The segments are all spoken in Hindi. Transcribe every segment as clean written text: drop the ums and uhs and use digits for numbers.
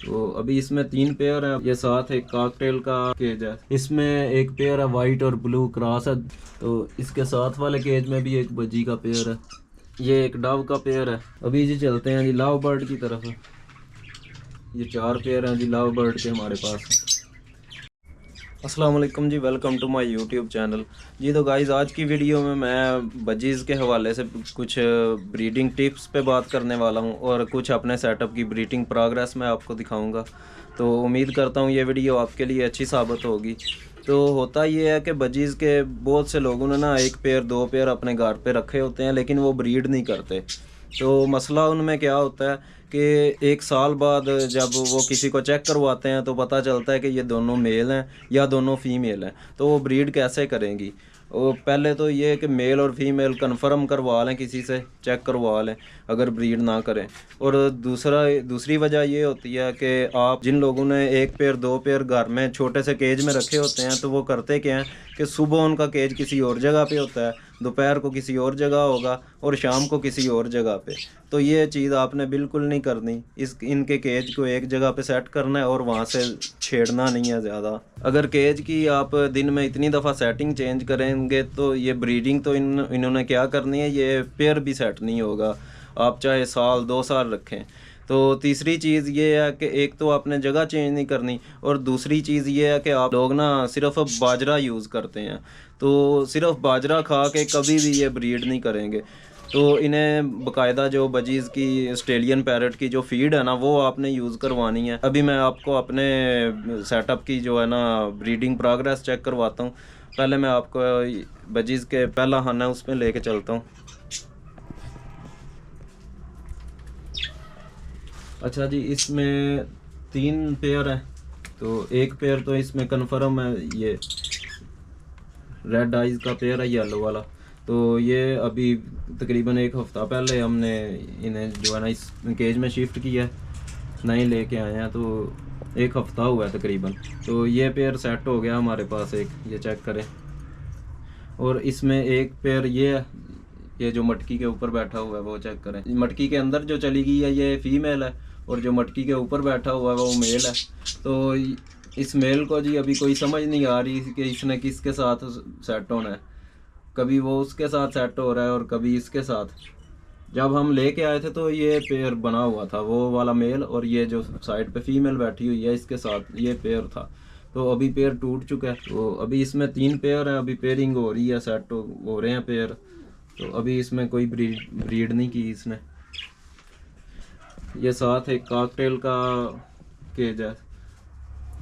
तो अभी इसमें 3 पेयर है, ये साथ एक कॉकटेल का केज है, इसमें एक पेयर है वाइट और ब्लू क्रॉस है। तो इसके साथ वाले केज में भी एक बजी का पेयर है, ये एक डव का पेयर है। अभी जी चलते हैं जी लव बर्ड की तरफ। ये 4 पेयर हैं जी लव बर्ड के हमारे पास। अस्सलाम वालेकुम जी, welcome to my YouTube channel जी। तो गाइज़ आज की वीडियो में मैं बजीज़ के हवाले से कुछ ब्रीडिंग टिप्स पे बात करने वाला हूँ और कुछ अपने सेटअप की ब्रीडिंग प्रोग्रेस मैं आपको दिखाऊंगा। तो उम्मीद करता हूँ ये वीडियो आपके लिए अच्छी साबित होगी। तो होता ये है कि बजीज़ के बहुत से लोगों ने ना 1 पेयर 2 पेयर अपने घर पे रखे होते हैं, लेकिन वो ब्रीड नहीं करते। तो मसला उनमें क्या होता है कि 1 साल बाद जब वो किसी को चेक करवाते हैं तो पता चलता है कि ये दोनों मेल हैं या दोनों फीमेल हैं। तो वो ब्रीड कैसे करेंगी? वो पहले तो ये है कि मेल और फीमेल कंफर्म करवा लें, किसी से चेक करवा लें अगर ब्रीड ना करें। और दूसरी वजह ये होती है कि आप जिन लोगों ने 1 पेयर 2 पेयर घर में छोटे से केज में रखे होते हैं, तो वो करते क्या हैं कि सुबह उनका केज किसी और जगह पे होता है, दोपहर को किसी और जगह होगा और शाम को किसी और जगह पे। तो ये चीज़ आपने बिल्कुल नहीं करनी। इनके केज को एक जगह पे सेट करना है और वहाँ से छेड़ना नहीं है ज़्यादा। अगर केज की आप दिन में इतनी दफ़ा सेटिंग चेंज करेंगे तो ये ब्रीडिंग तो इन्होंने क्या करनी है, ये पेयर भी सेट नहीं होगा, आप चाहे साल 2 साल रखें। तो तीसरी चीज़ ये है कि एक तो आपने जगह चेंज नहीं करनी, और दूसरी चीज़ ये है कि आप लोग ना सिर्फ बाजरा यूज़ करते हैं। तो सिर्फ बाजरा खा के कभी भी ये ब्रीड नहीं करेंगे। तो इन्हें बाकायदा जो बजीज़ की ऑस्ट्रेलियन पैरट की जो फीड है ना, वो आपने यूज़ करवानी है। अभी मैं आपको अपने सेटअप की जो है ना ब्रीडिंग प्रोग्रेस चेक करवाता हूँ। पहले मैं आपको बजीज़ के पहला खाना है उसमें लेके चलता हूँ। अच्छा जी, इसमें 3 पेयर है। तो 1 पेयर तो इसमें कन्फर्म है, ये रेड आइज़ का पेयर है, येलो वाला। तो ये अभी तकरीबन 1 हफ़्ता पहले हमने इन्हें जो है ना इस केज में शिफ्ट किया है, नए लेके आए हैं। तो 1 हफ़्ता हुआ है तकरीबन। तो ये पेयर सेट हो गया हमारे पास एक, ये चेक करें। और इसमें 1 पेयर ये है, ये जो मटकी के ऊपर बैठा हुआ है वो चेक करें। मटकी के अंदर जो चली गई है ये फीमेल है, और जो मटकी के ऊपर बैठा हुआ है वो मेल है। तो इस मेल को जी अभी कोई समझ नहीं आ रही कि इसने किसके साथ सेट होना है। कभी वो उसके साथ सेट हो रहा है और कभी इसके साथ। जब हम लेके आए थे तो ये पेयर बना हुआ था, वो वाला मेल, और ये जो साइड पे फीमेल बैठी हुई है इसके साथ ये पेयर था। तो अभी पेयर टूट चुका है। तो अभी इसमें 3 पेयर हैं, अभी पेयरिंग हो रही है, सेट हो रहे हैं पेयर। तो अभी इसमें कोई ब्रीड नहीं की इसने। ये साथ एक कॉकटेल का केज है।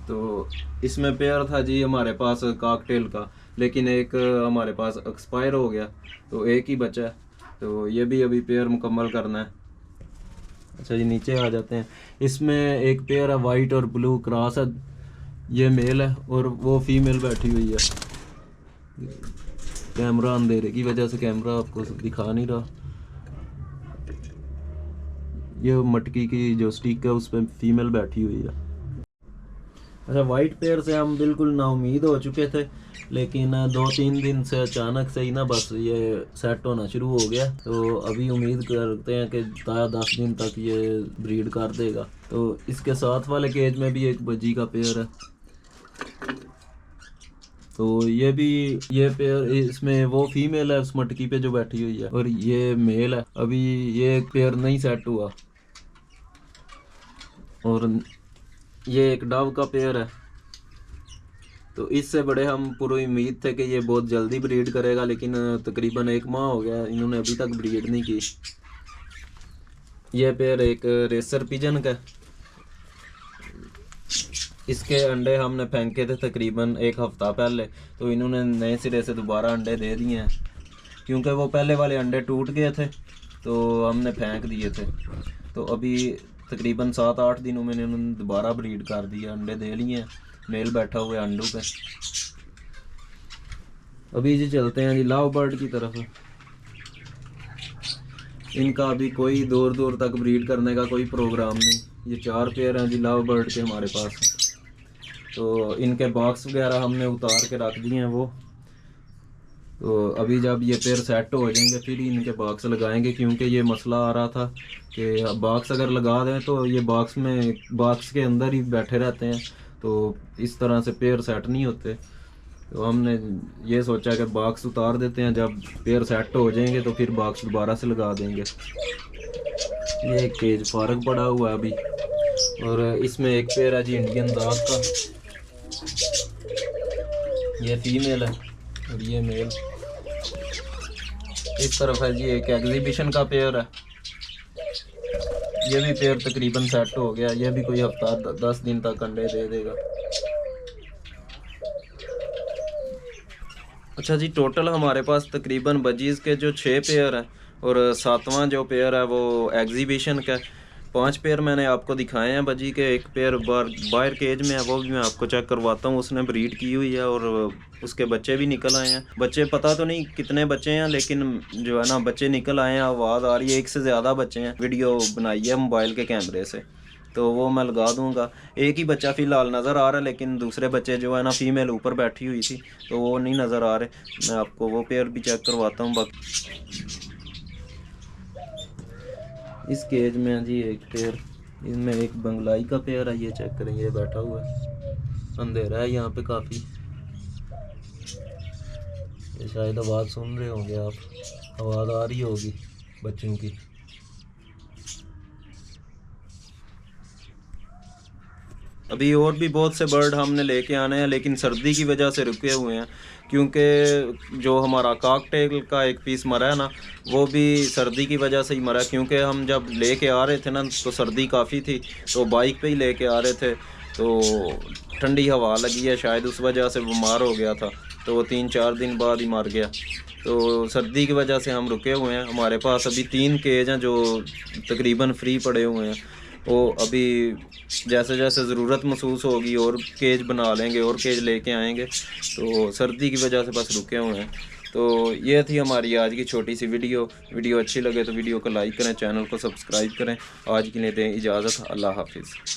तो इसमें पेयर था जी हमारे पास कॉकटेल का, लेकिन एक हमारे पास एक्सपायर हो गया, तो एक ही बचा है। तो ये भी अभी पेयर मुकम्मल करना है। अच्छा जी, नीचे आ जाते हैं। इसमें एक पेयर है वाइट और ब्लू क्रॉस है, ये मेल है और वो फीमेल बैठी हुई है। कैमरा अंधेरे की वजह से कैमरा आपको दिखा नहीं रहा। ये मटकी की जो स्टिक है उस पर फीमेल बैठी हुई है। अच्छा, वाइट पेयर से हम बिल्कुल नाउमीद हो चुके थे, लेकिन 2-3 दिन से अचानक से ही ना बस ये सेट होना शुरू हो गया। तो अभी उम्मीद करते हैं कि 10 दिन तक ये ब्रीड कर देगा। तो इसके साथ वाले केज में भी एक बजी का पेयर है। तो ये पेयर, इसमें वो फीमेल है उस मटकी पे जो बैठी हुई है, और ये मेल है। अभी ये पेयर नहीं सेट हुआ। और ये एक डव का पेयर है। तो इससे बड़े हम पूरी उम्मीद थे कि ये बहुत जल्दी ब्रीड करेगा, लेकिन तकरीबन 1 माह हो गया इन्होंने अभी तक ब्रीड नहीं की। ये पेयर एक रेसर पिजन का, इसके अंडे हमने फेंके थे तकरीबन 1 हफ़्ता पहले। तो इन्होंने नए सिरे से दोबारा अंडे दे दिए हैं, क्योंकि वो पहले वाले अंडे टूट गए थे तो हमने फेंक दिए थे। तो अभी तकरीबन 7-8 दिनों में इन्होंने दोबारा ब्रीड कर दिया, अंडे दे लिए हैं, मेल बैठा हुआ है अंडों पे। अभी जी चलते हैं जी लव बर्ड की तरफ। इनका अभी कोई दूर दूर तक ब्रीड करने का कोई प्रोग्राम नहीं। ये 4 पेयर हैं जी लव बर्ड के हमारे पास। तो इनके बॉक्स वगैरह हमने उतार के रख दिए हैं वो। तो अभी जब ये पेयर सेट हो जाएंगे फिर ही इनके बॉक्स लगाएंगे, क्योंकि ये मसला आ रहा था कि बॉक्स अगर लगा दें तो ये बॉक्स के अंदर ही बैठे रहते हैं, तो इस तरह से पेयर सेट नहीं होते। तो हमने ये सोचा कि बॉक्स उतार देते हैं, जब पेयर सेट हो जाएंगे तो फिर बॉक्स दोबारा से लगा देंगे। ये केज फारग पड़ा हुआ है अभी, और इसमें एक पेयर है जी इंडियन दाग का, ये फीमेल है और ये मेल। इस तरफ है जी एक एग्जीबिशन का पेयर है, ये भी पेयर तकरीबन सेट हो गया, ये भी कोई हफ्ता 10 दिन तक अंडे दे देगा। अच्छा जी, टोटल हमारे पास तकरीबन बजीज़ के जो 6 पेयर हैं और 7वां जो पेयर है वो एग्जीबिशन का। 5 पेयर मैंने आपको दिखाए हैं बजी के, एक पेयर बाहर केज में है, वो भी मैं आपको चेक करवाता हूँ। उसने ब्रीड की हुई है और उसके बच्चे भी निकल आए हैं। बच्चे पता तो नहीं कितने बच्चे हैं, लेकिन जो है ना बच्चे निकल आए हैं, आवाज़ आ रही है, एक से ज़्यादा बच्चे हैं। वीडियो बनाई है मोबाइल के कैमरे से, तो वो मैं लगा दूंगा। एक ही बच्चा फ़िलहाल नज़र आ रहा है, लेकिन दूसरे बच्चे जो है ना फीमेल ऊपर बैठी हुई थी तो वो नहीं नज़र आ रहे। मैं आपको वो पेयर भी चेक करवाता हूँ। बाकी इस केज में जी एक पेयर, इसमें एक बंगलाई का पेयर है, ये चेक करें, ये बैठा हुआ है, अंधेरा है यहाँ पे काफ़ी, ये शायद आवाज़ सुन रहे होंगे आप, आवाज़ आ रही होगी बच्चों की। अभी और भी बहुत से बर्ड हमने लेके आने हैं, लेकिन सर्दी की वजह से रुके हुए हैं, क्योंकि जो हमारा कॉकटेल का एक पीस मरा है ना, वो भी सर्दी की वजह से ही मरा, क्योंकि हम जब लेके आ रहे थे ना तो सर्दी काफ़ी थी, तो बाइक पे ही लेके आ रहे थे, तो ठंडी हवा लगी है शायद उस वजह से बीमार हो गया था, तो वो 3-4 दिन बाद ही मर गया। तो सर्दी की वजह से हम रुके हुए हैं। हमारे पास अभी 3 केज हैं जो तकरीबन फ्री पड़े हुए हैं, वो अभी जैसे जैसे ज़रूरत महसूस होगी और केज बना लेंगे और केज लेके आएंगे, तो सर्दी की वजह से बस रुके हुए हैं। तो ये थी हमारी आज की छोटी सी वीडियो अच्छी लगे तो वीडियो को लाइक करें, चैनल को सब्सक्राइब करें। आज के लिए दें इजाज़त, अल्लाह हाफिज़।